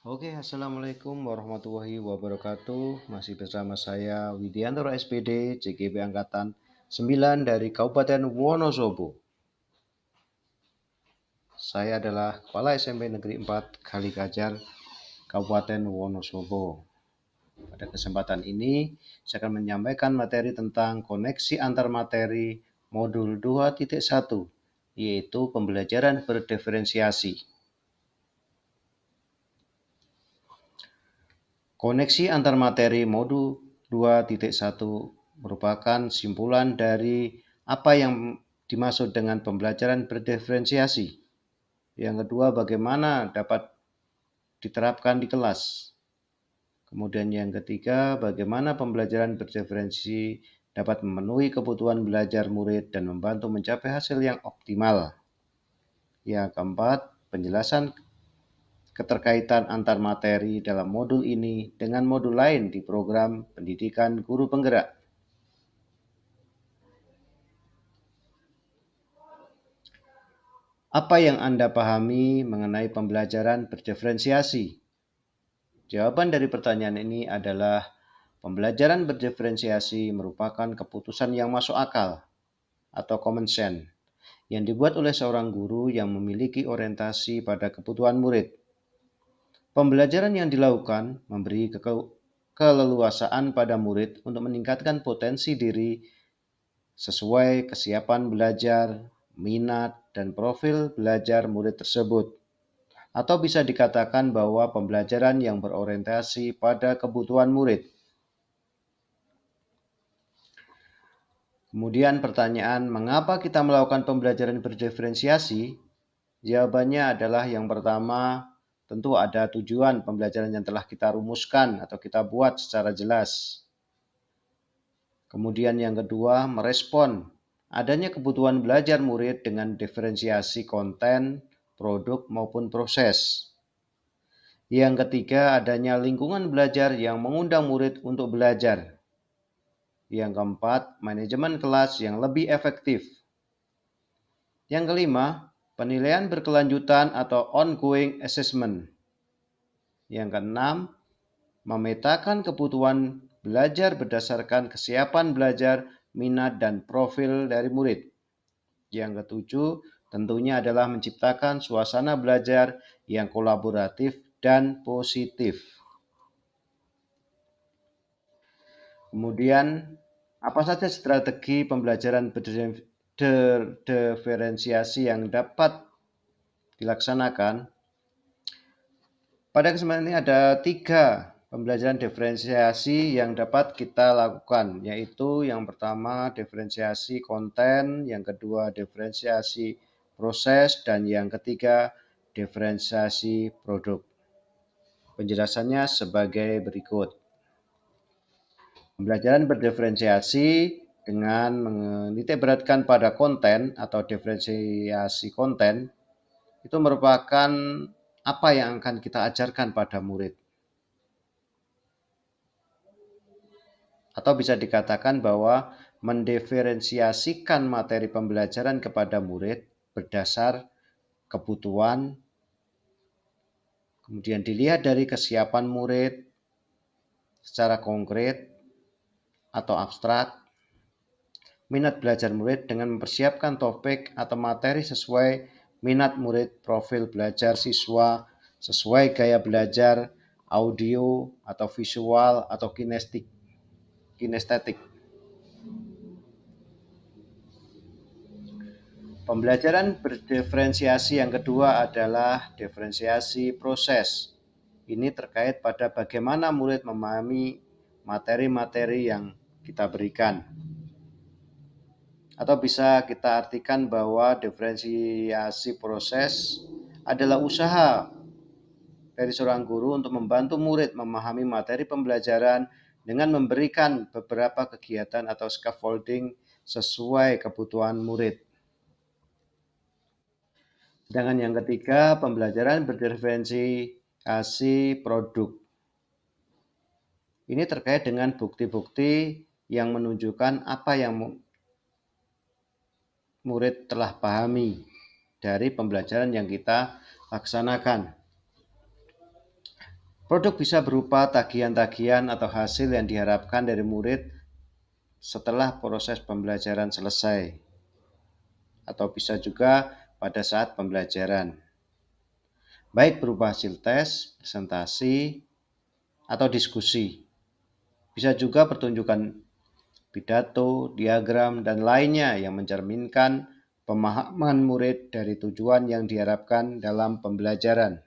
Oke, Assalamualaikum warahmatullahi wabarakatuh. Masih bersama saya Widiantoro SPD, CGB Angkatan 9 dari Kabupaten Wonosobo. Saya adalah Kepala SMP Negeri 4 Kalikajar, Kabupaten Wonosobo. Pada kesempatan ini, saya akan menyampaikan materi tentang koneksi antar materi modul 2.1, yaitu pembelajaran berdiferensiasi. Koneksi antar materi modul 2.1 merupakan simpulan dari apa yang dimaksud dengan pembelajaran berdiferensiasi. Yang kedua, bagaimana dapat diterapkan di kelas. Kemudian yang ketiga, bagaimana pembelajaran berdiferensi dapat memenuhi kebutuhan belajar murid dan membantu mencapai hasil yang optimal. Yang keempat, penjelasan keterkaitan antar materi dalam modul ini dengan modul lain di program pendidikan guru penggerak. Apa yang Anda pahami mengenai pembelajaran berdiferensiasi? Jawaban dari pertanyaan ini adalah pembelajaran berdiferensiasi merupakan keputusan yang masuk akal atau common sense yang dibuat oleh seorang guru yang memiliki orientasi pada kebutuhan murid. Pembelajaran yang dilakukan memberi keleluasaan pada murid untuk meningkatkan potensi diri sesuai kesiapan belajar, minat, dan profil belajar murid tersebut. Atau bisa dikatakan bahwa pembelajaran yang berorientasi pada kebutuhan murid. Kemudian pertanyaan, mengapa kita melakukan pembelajaran berdiferensiasi? Jawabannya adalah yang pertama, tentu ada tujuan pembelajaran yang telah kita rumuskan atau kita buat secara jelas. Kemudian yang kedua, merespon adanya kebutuhan belajar murid dengan diferensiasi konten, produk maupun proses. Yang ketiga, adanya lingkungan belajar yang mengundang murid untuk belajar. Yang keempat, manajemen kelas yang lebih efektif. Yang kelima, penilaian berkelanjutan atau ongoing assessment. Yang keenam, memetakan kebutuhan belajar berdasarkan kesiapan belajar, minat, dan profil dari murid. Yang ketujuh, tentunya adalah menciptakan suasana belajar yang kolaboratif dan positif. Kemudian, apa saja strategi pembelajaran berdiferensiasi yang dapat dilaksanakan? Pada kesempatan ini ada 3 pembelajaran diferensiasi yang dapat kita lakukan, yaitu yang pertama diferensiasi konten, yang kedua diferensiasi proses, dan yang ketiga diferensiasi produk. Penjelasannya sebagai berikut. Pembelajaran berdiferensiasi dengan menitikberatkan pada konten atau diferensiasi konten itu merupakan apa yang akan kita ajarkan pada murid. Atau bisa dikatakan bahwa mendiferensiasikan materi pembelajaran kepada murid berdasar kebutuhan, kemudian dilihat dari kesiapan murid secara konkret atau abstrak, minat belajar murid dengan mempersiapkan topik atau materi sesuai minat murid, profil belajar siswa, sesuai gaya belajar, audio atau visual atau kinestetik. Pembelajaran berdiferensiasi yang kedua adalah diferensiasi proses. Ini terkait pada bagaimana murid memahami materi-materi yang kita berikan. Atau bisa kita artikan bahwa diferensiasi proses adalah usaha dari seorang guru untuk membantu murid memahami materi pembelajaran dengan memberikan beberapa kegiatan atau scaffolding sesuai kebutuhan murid. Sedangkan yang ketiga, pembelajaran berdiferensiasi produk. Ini terkait dengan bukti-bukti yang menunjukkan apa yang murid telah pahami dari pembelajaran yang kita laksanakan. Produk bisa berupa tagihan-tagihan atau hasil yang diharapkan dari murid setelah proses pembelajaran selesai, atau bisa juga pada saat pembelajaran, baik berupa hasil tes, presentasi, atau diskusi. Bisa juga pertunjukan pidato, diagram, dan lainnya yang mencerminkan pemahaman murid dari tujuan yang diharapkan dalam pembelajaran.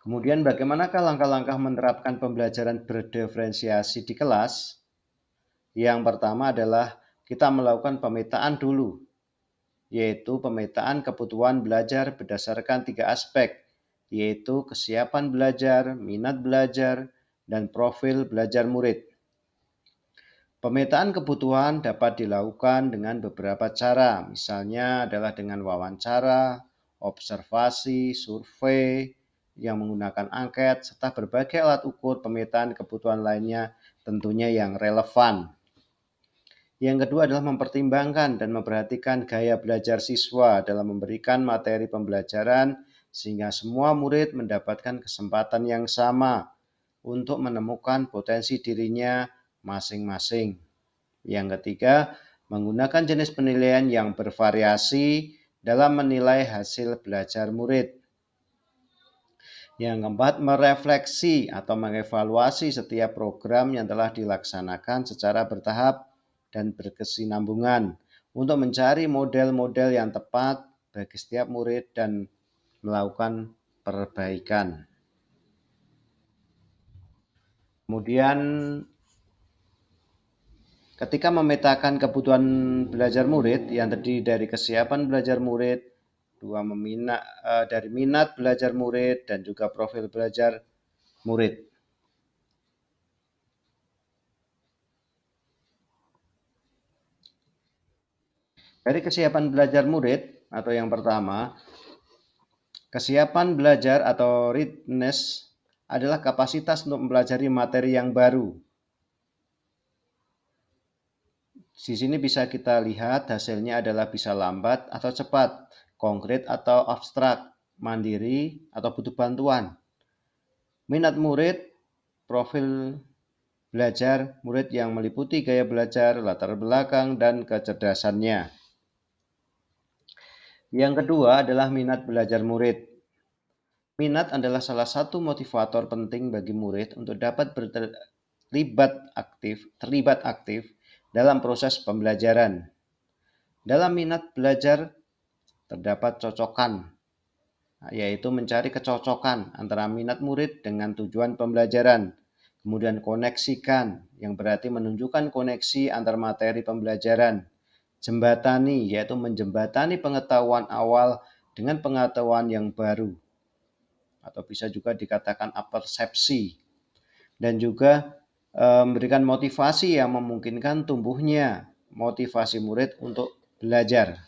Kemudian bagaimanakah langkah-langkah menerapkan pembelajaran berdiferensiasi di kelas? Yang pertama adalah kita melakukan pemetaan dulu, yaitu pemetaan kebutuhan belajar berdasarkan 3 aspek, yaitu kesiapan belajar, minat belajar, dan profil belajar murid. Pemetaan kebutuhan dapat dilakukan dengan beberapa cara, misalnya adalah dengan wawancara, observasi, survei, yang menggunakan angket, serta berbagai alat ukur pemetaan kebutuhan lainnya tentunya yang relevan. Yang kedua adalah mempertimbangkan dan memperhatikan gaya belajar siswa dalam memberikan materi pembelajaran sehingga semua murid mendapatkan kesempatan yang sama untuk menemukan potensi dirinya masing-masing. Yang ketiga, menggunakan jenis penilaian yang bervariasi dalam menilai hasil belajar murid. Yang keempat, merefleksi atau mengevaluasi setiap program yang telah dilaksanakan secara bertahap dan berkesinambungan untuk mencari model-model yang tepat bagi setiap murid dan melakukan perbaikan. Kemudian ketika memetakan kebutuhan belajar murid yang terdiri dari kesiapan belajar murid, dari minat belajar murid, dan juga profil belajar murid. Dari kesiapan belajar murid atau yang pertama, kesiapan belajar atau readiness adalah kapasitas untuk mempelajari materi yang baru. Di sini bisa kita lihat hasilnya adalah bisa lambat atau cepat, konkret atau abstrak, mandiri atau butuh bantuan. Minat murid, profil belajar murid yang meliputi gaya belajar, latar belakang, dan kecerdasannya. Yang kedua adalah minat belajar murid. Minat adalah salah satu motivator penting bagi murid untuk dapat terlibat aktif dalam proses pembelajaran. Dalam minat belajar terdapat cocokan, yaitu mencari kecocokan antara minat murid dengan tujuan pembelajaran. Kemudian koneksikan, yang berarti menunjukkan koneksi antar materi pembelajaran. Jembatani, yaitu menjembatani pengetahuan awal dengan pengetahuan yang baru, atau bisa juga dikatakan apersepsi. Dan juga memberikan motivasi yang memungkinkan tumbuhnya motivasi murid untuk belajar.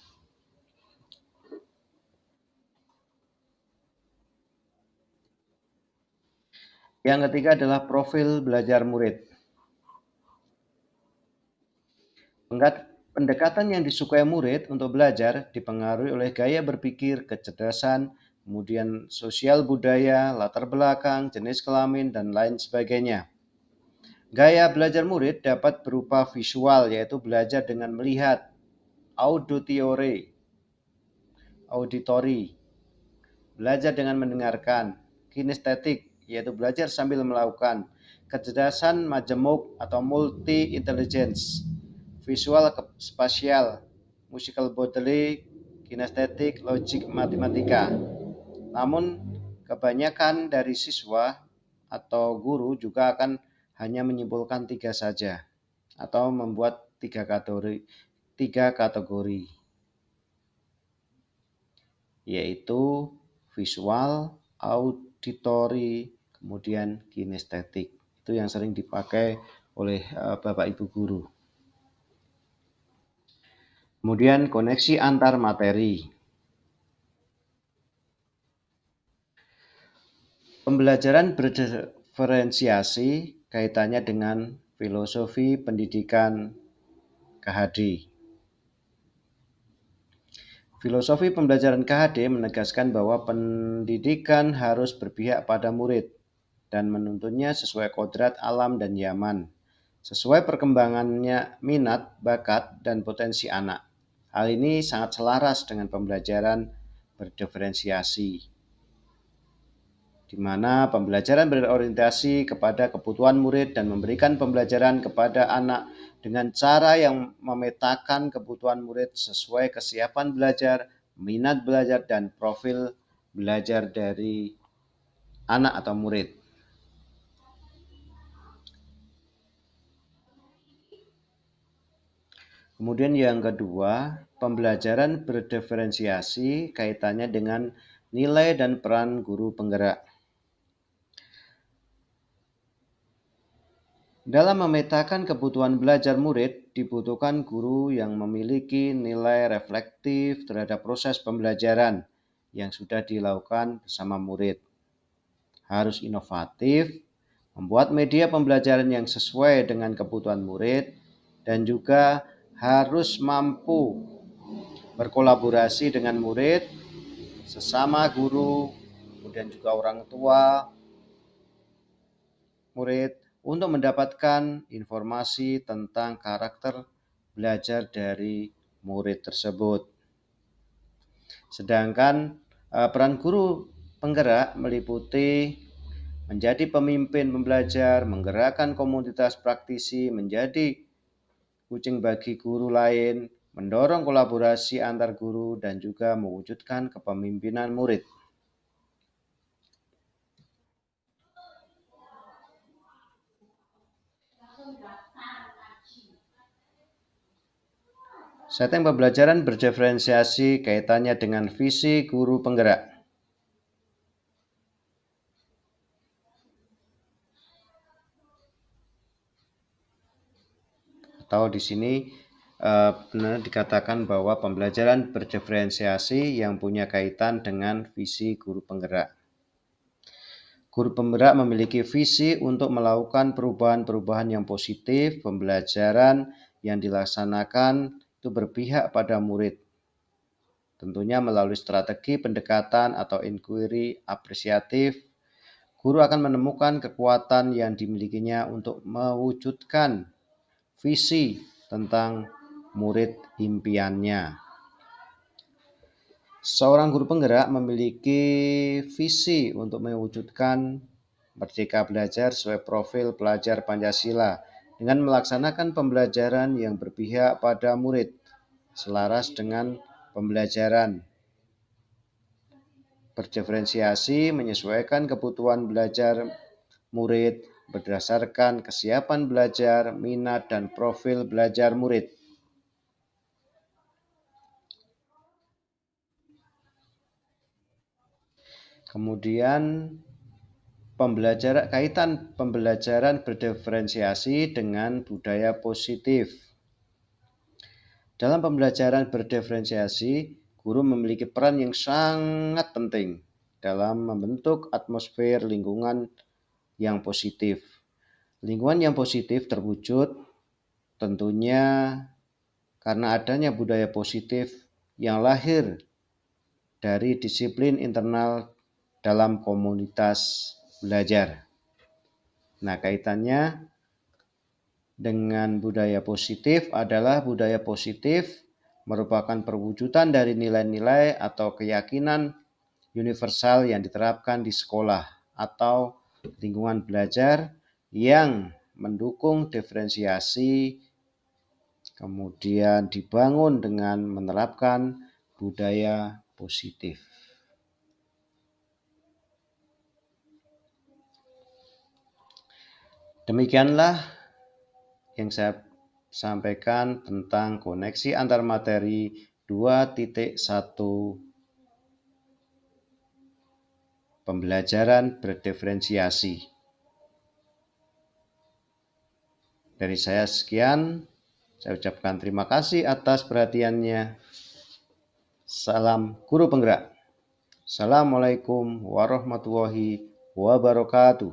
Yang ketiga adalah profil belajar murid. Pendekatan yang disukai murid untuk belajar dipengaruhi oleh gaya berpikir, kecerdasan, kemudian sosial budaya, latar belakang, jenis kelamin, dan lain sebagainya. Gaya belajar murid dapat berupa visual, yaitu belajar dengan melihat, auditori, belajar dengan mendengarkan, kinestetik, yaitu belajar sambil melakukan, kecerdasan majemuk atau multi intelligence, visual spasial, musical bodily, kinestetik, logik, matematika. Namun kebanyakan dari siswa atau guru juga akan hanya menyimpulkan 3 saja atau membuat 3 kategori, yaitu visual, auditori, kemudian kinestetik. Itu yang sering dipakai oleh Bapak Ibu guru. Kemudian koneksi antar materi. Pembelajaran berdiferensiasi kaitannya dengan filosofi pendidikan KHD. Filosofi pembelajaran KHD menegaskan bahwa pendidikan harus berpihak pada murid dan menuntunnya sesuai kodrat alam dan zaman, sesuai perkembangannya minat, bakat, dan potensi anak. Hal ini sangat selaras dengan pembelajaran berdiferensiasi, di mana pembelajaran berorientasi kepada kebutuhan murid dan memberikan pembelajaran kepada anak dengan cara yang memetakan kebutuhan murid sesuai kesiapan belajar, minat belajar, dan profil belajar dari anak atau murid. Kemudian yang kedua, pembelajaran berdiferensiasi kaitannya dengan nilai dan peran guru penggerak. Dalam memetakan kebutuhan belajar murid, dibutuhkan guru yang memiliki nilai reflektif terhadap proses pembelajaran yang sudah dilakukan bersama murid. Harus inovatif, membuat media pembelajaran yang sesuai dengan kebutuhan murid, dan juga harus mampu berkolaborasi dengan murid, sesama guru, kemudian juga orang tua murid untuk mendapatkan informasi tentang karakter belajar dari murid tersebut. Sedangkan peran guru penggerak meliputi menjadi pemimpin pembelajar, menggerakkan komunitas praktisi, menjadi kucing bagi guru lain, mendorong kolaborasi antar guru, dan juga mewujudkan kepemimpinan murid. Setting pembelajaran berdiferensiasi kaitannya dengan visi guru penggerak. Atau di sini benar dikatakan bahwa pembelajaran berdiferensiasi yang punya kaitan dengan visi guru penggerak. Guru penggerak memiliki visi untuk melakukan perubahan-perubahan yang positif. Pembelajaran yang dilaksanakan itu berpihak pada murid, tentunya melalui strategi pendekatan atau inquiry apresiatif. Guru akan menemukan kekuatan yang dimilikinya untuk mewujudkan visi tentang murid impiannya. Seorang guru penggerak memiliki visi untuk mewujudkan merdeka belajar sesuai profil pelajar Pancasila dengan melaksanakan pembelajaran yang berpihak pada murid, selaras dengan pembelajaran berdiferensiasi menyesuaikan kebutuhan belajar murid berdasarkan kesiapan belajar, minat, dan profil belajar murid. Kemudian kaitan pembelajaran berdiferensiasi dengan budaya positif. Dalam pembelajaran berdiferensiasi, guru memiliki peran yang sangat penting dalam membentuk atmosfer lingkungan yang positif. Lingkungan yang positif terwujud tentunya karena adanya budaya positif yang lahir dari disiplin internal dalam komunitas belajar. Nah, kaitannya dengan budaya positif adalah budaya positif merupakan perwujudan dari nilai-nilai atau keyakinan universal yang diterapkan di sekolah atau lingkungan belajar yang mendukung diferensiasi, kemudian dibangun dengan menerapkan budaya positif. Demikianlah yang saya sampaikan tentang koneksi antar materi 2.1 pembelajaran berdiferensiasi. Dari saya sekian, saya ucapkan terima kasih atas perhatiannya. Salam guru penggerak. Assalamualaikum warahmatullahi wabarakatuh.